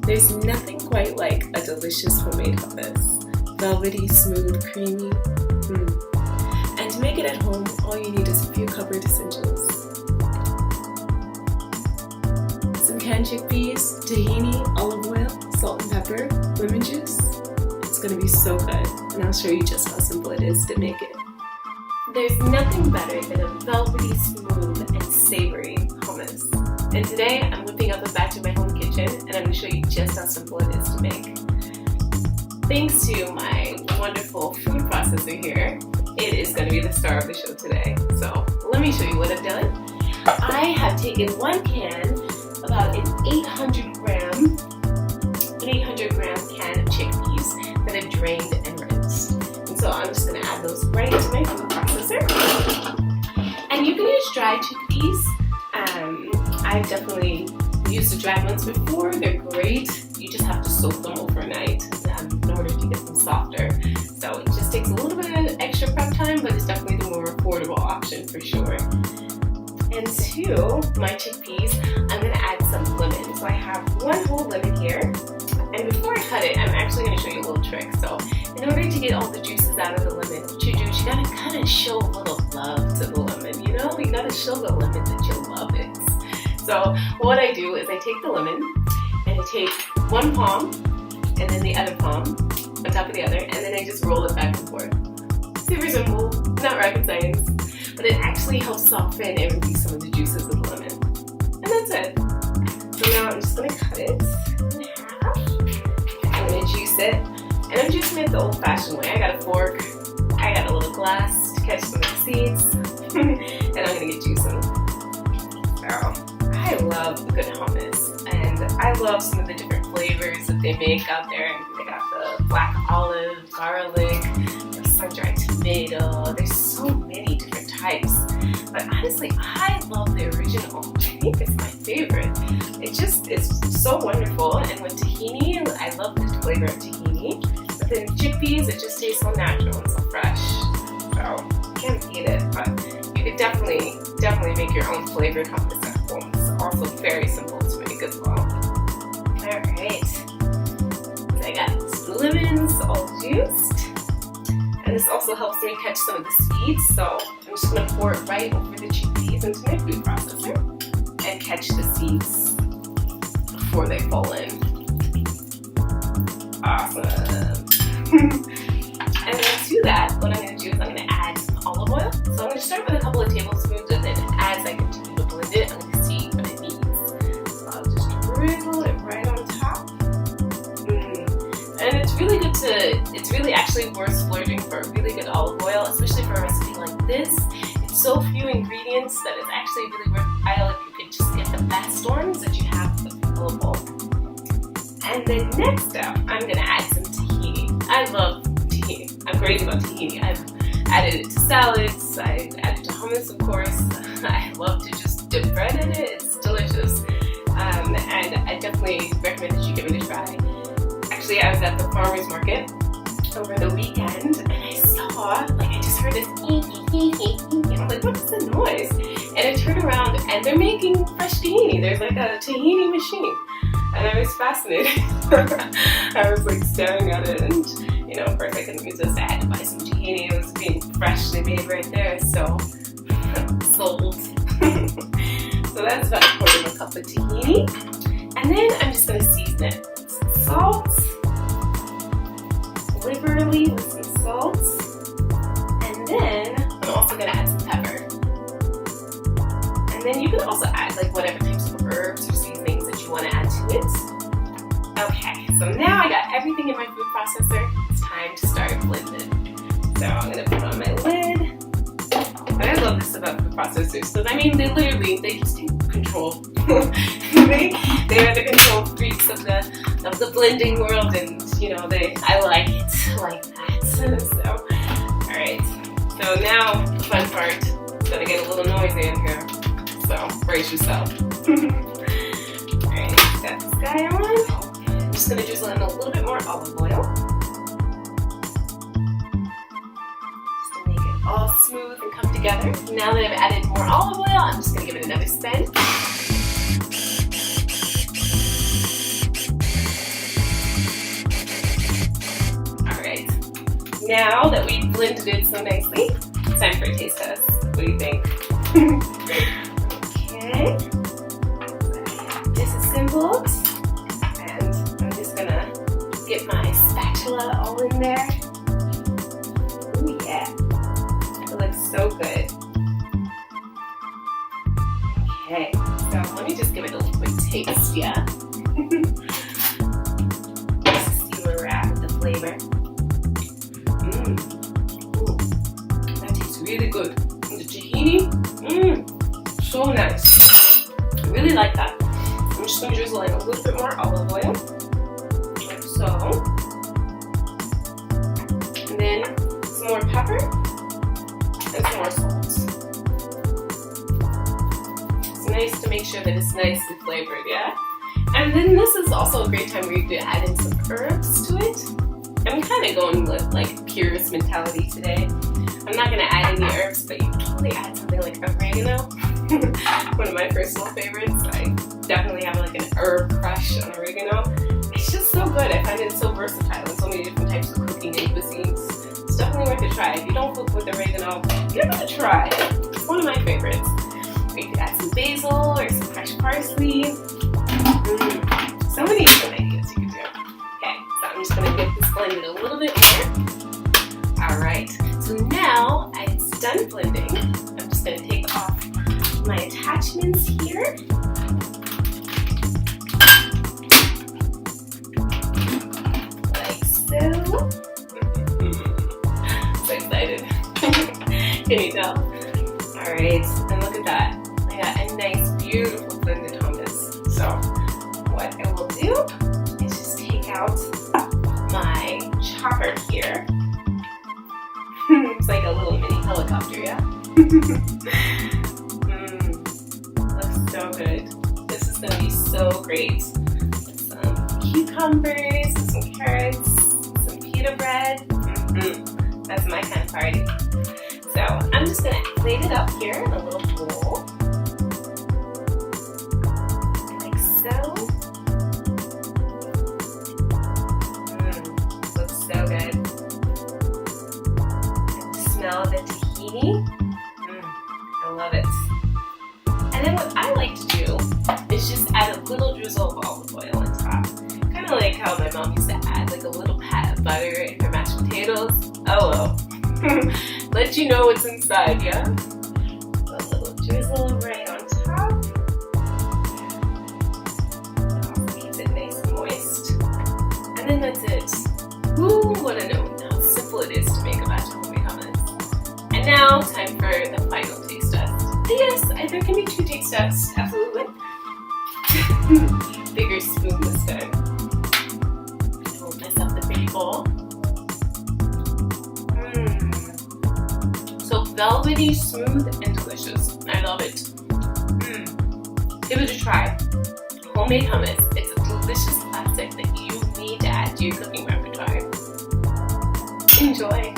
There's nothing quite like a delicious homemade hummus. Velvety, smooth, creamy. And to make it at home, all you need is a few cupboard essentials. Some canned chickpeas, tahini, olive oil, salt and pepper, lemon juice. It's gonna be so good, and I'll show you just how simple it is to make it. There's nothing better than a velvety, smooth, and savory hummus. And today, I'm whipping up a batch in my home kitchen, and I'm going to show you just how simple it is to make. Thanks to my wonderful food processor here, it is going to be the star of the show today. So let me show you what I've done. I have taken one can, about an 800 gram can of chickpeas that I've drained and rinsed. And so I'm just going to add those right into my food processor. And you can use dry chickpeas. I've definitely used the dried ones before. They're great. You just have to soak them overnight in order to get them softer. So it just takes a little bit of extra prep time, but it's definitely the more affordable option for sure. And to my chickpeas, I'm going to add some lemon. So I have one whole lemon here. And before I cut it, I'm actually going to show you a little trick. So in order to get all the juices out of the lemon, what you do is you got to kind of show a little love to the lemon. You know, you got to show the lemon that you love it. So what I do is I take the lemon and I take one palm and then the other palm on top of the other, and then I just roll it back and forth. Super simple, not rocket science, but it actually helps soften and release some of the juices of the lemon. And that's it. So now I'm just going to cut it in half. I'm going to juice it, and I'm juicing it the old-fashioned way. I got a fork, I got a little glass to catch some of the seeds, and I'm going to get juicing. So I love a good hummus, and I love some of the different flavors that they make out there. They got the black olive, garlic, the sun-dried tomato. There's so many different types, but honestly, I love the original. I think it's my favorite. It's so wonderful, and with tahini, I love the flavor of tahini, but then chickpeas, it just tastes so natural and so fresh. So, can't beat it, but you could definitely make your own flavored hummus at home. It's also very simple to make as well. Alright, I got some lemons all juiced, and this also helps me catch some of the seeds, so I'm just going to pour it right over the chickpeas into my food processor and catch the seeds before they fall in. Awesome. And then to that, what I'm going to do is I'm going to add some olive oil. So I'm going to start with a couple of tablespoons, and then as I continue to blend it, I'm going to see what it needs. So I'll just drizzle it right on top. And it's really good it's really actually worth splurging for a really good olive oil, especially for a recipe like this. It's so few ingredients that it's actually really worthwhile if you could just get the best ones that you have available. And then next up, I'm going to add some tahini. I love tahini. I'm crazy about tahini. I've added it to salads. I've added it to hummus, of course. I love to just dip bread in it. It's delicious. And I definitely recommend that you give it a try. Actually, I was at the farmer's market over the weekend, and I saw, I just heard this and I'm like, what is the noise? And I turned around, and they're making fresh tahini. There's like a tahini machine. And I was fascinated. I was staring at it, and of course I couldn't resist. I had to buy some tahini. It was being freshly made right there, so sold. So that's about a quarter of a cup of tahini. And then I'm just going to season it with some salt, liberally with some salt, and then I'm also going to add some pepper. And then you can also add whatever types of herbs or seasonings that you want to add to it. Okay, so now I got everything in my food processor. It's time to start blending. So I'm going to put on my lid. And I love this about food processors, because they just take control. they are the control freaks of the blending world, and I like it like that. So, alright. So now the fun part is gonna get a little noisy in here. So brace yourself. Alright, got this guy on. I'm just gonna drizzle in a little bit more olive oil. smooth and come together. Now that I've added more olive oil, I'm just going to give it another spin. Alright, now that we've blended it so nicely, it's time for a taste test. What do you think? Okay, this is simple, and I'm just going to get my spatula all in there. Ooh, yeah. It looks so good. Okay, so let me just give it a little quick taste, yeah? Just see where we're at with the flavor. Ooh, that tastes really good. And the tahini, so nice. I really like that. I'm just going to drizzle in a little bit more olive oil. Like so. And then some more pepper. And some more salt. It's nice to make sure that it's nicely flavored, yeah? And then this is also a great time where you could add in some herbs to it. I'm kind of going with like purist mentality today. I'm not going to add any herbs, but you can totally add something like oregano. One of my personal favorites. I definitely have like an herb crush on oregano. It's just so good. I find it so versatile in so many different types of cooking and cuisines. It's definitely worth a try. If you don't cook with oregano, give it a try. It's one of my favorites. Or you could add some basil or some fresh parsley. So many different ideas you could do. Okay, so I'm just going to get this blended a little bit more. Alright, so now it's done blending. I'm just going to take off my attachments here. Like so. So excited. Can you tell? Alright, and look at that. I got a nice, beautiful blended hummus. So, what I will do is just take out my chopper here. It's like a little mini helicopter, yeah? Looks so good. This is going to be so great. With some cucumbers, some carrots, some pita bread. That's my kind of party. So I'm just going to plate it up here in a little bowl. Like so. Looks so good. Smell the tahini. I love it. And then what I like to do is just add a little drizzle of olive oil on top. Kind of like how my mom used to add like a little pat of butter in her mashed potatoes. Oh well. Let you know what's inside, yeah? A little drizzle right on top. Also keeps it nice and moist. And then that's it. Ooh, what a note how simple it is to make a batch of homemade hummus. And now, time for the final taste test. Yes, there can be 2 taste tests, absolutely. Bigger spoon this time. I won't mess up the pretty bowl. So velvety, smooth, and delicious. I love it. Give it a try. Homemade hummus. It's a delicious classic that you need to add to your cooking repertoire. Enjoy.